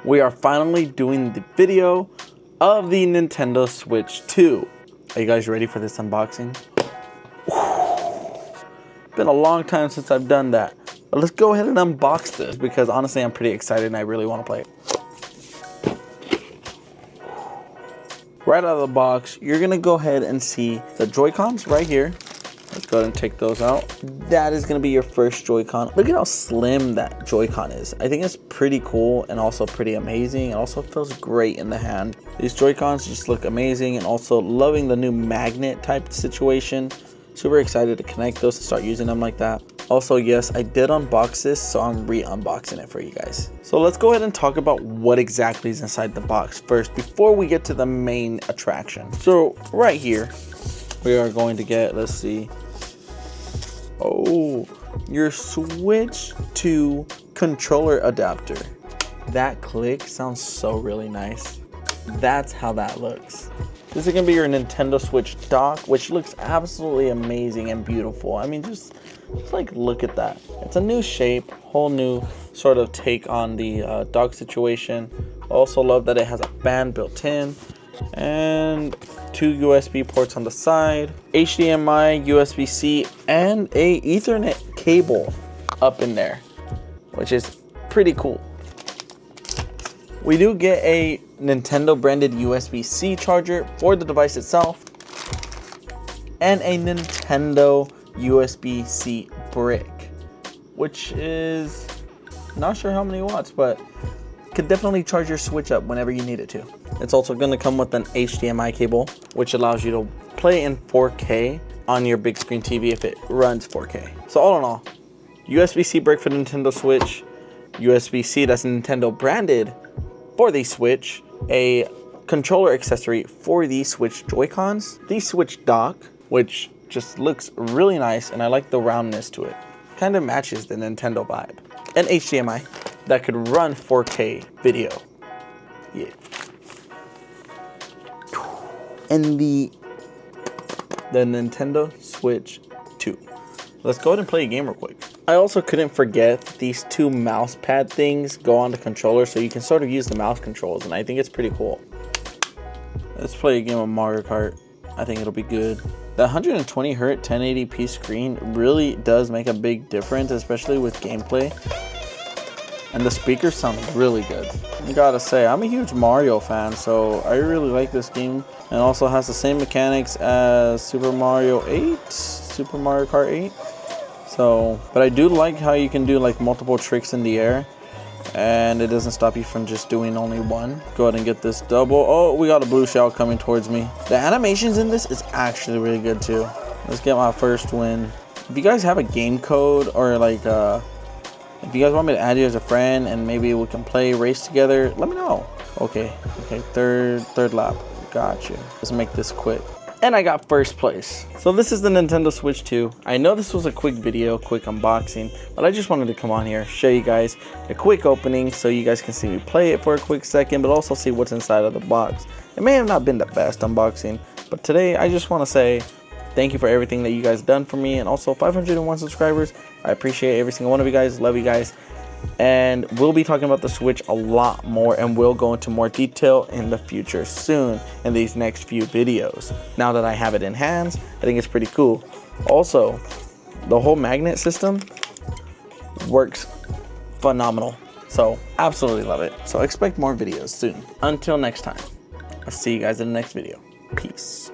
we are finally doing the video of the Nintendo Switch 2. Are you guys ready for this unboxing? Been a long time since I've done that. But let's go ahead and unbox this because honestly I'm pretty excited and I really want to play it. Right out of the box, you're gonna go ahead and see the Joy-Cons right here. Let's go ahead and take those out. That is gonna be your first Joy-Con. Look at how slim that Joy-Con is. I think it's pretty cool and also pretty amazing. It also feels great in the hand. These Joy-Cons just look amazing, and also loving the new magnet type situation. Super excited to connect those and start using them like that. Also, yes, I did unbox this, so I'm re-unboxing it for you guys. So let's go ahead and talk about what exactly is inside the box first before we get to the main attraction. So right here, we are going to get, let's see. Oh, your Switch 2 controller adapter. That click sounds so really nice. That's how that looks. This is gonna be your Nintendo Switch dock, which looks absolutely amazing and beautiful. I mean, just like look at that. It's a new shape, whole new sort of take on the dock situation. Also love that it has a fan built in and 2 USB ports on the side, HDMI, USB-C, and a Ethernet cable up in there, which is pretty cool. We do get a Nintendo branded USB-C charger for the device itself and a Nintendo USB-C brick, which is not sure how many watts, but could definitely charge your Switch up whenever you need it to. It's also going to come with an HDMI cable, which allows you to play in 4K on your big screen TV if it runs 4K. So all in all, USB-C brick for Nintendo Switch, USB-C that's Nintendo branded for the Switch, a controller accessory for the Switch Joy-Cons, the Switch dock, which just looks really nice and I like the roundness to it. Kind of matches the Nintendo vibe. And HDMI that could run 4K video. Yeah. And the Nintendo Switch 2. Let's go ahead and play a game real quick. I also couldn't forget these 2 mouse pad things go on the controller so you can sort of use the mouse controls, and I think it's pretty cool. Let's play a game of Mario Kart. I think it'll be good. The 120 Hz 1080p screen really does make a big difference, especially with gameplay. And the speakers sound really good. I gotta say, I'm a huge Mario fan, so I really like this game. And also has the same mechanics as Super Mario Kart 8. So, but I do like how you can do like multiple tricks in the air, and it doesn't stop you from just doing only one. Go ahead and get this double. Oh, we got a blue shell coming towards me. The animations in this is actually really good too. Let's get my first win. If you guys have a game code or like if you guys want me to add you as a friend and maybe we can play race together, let me know. Okay, third lap. Got you. Let's make this quick. And I got first place. So this is the Nintendo Switch 2. I know this was a quick video, quick unboxing, but I just wanted to come on here, show you guys a quick opening so you guys can see me play it for a quick second, but also see what's inside of the box. It may have not been the best unboxing, but today I just want to say thank you for everything that you guys done for me, and also 501 subscribers. I appreciate every single one of you guys. Love you guys. And we'll be talking about the Switch a lot more, and we'll go into more detail in the future soon in these next few videos. Now that I have it in hands, I think it's pretty cool. Also, the whole magnet system works phenomenal. So absolutely love it. So expect more videos soon. Until next time, I'll see you guys in the next video. Peace.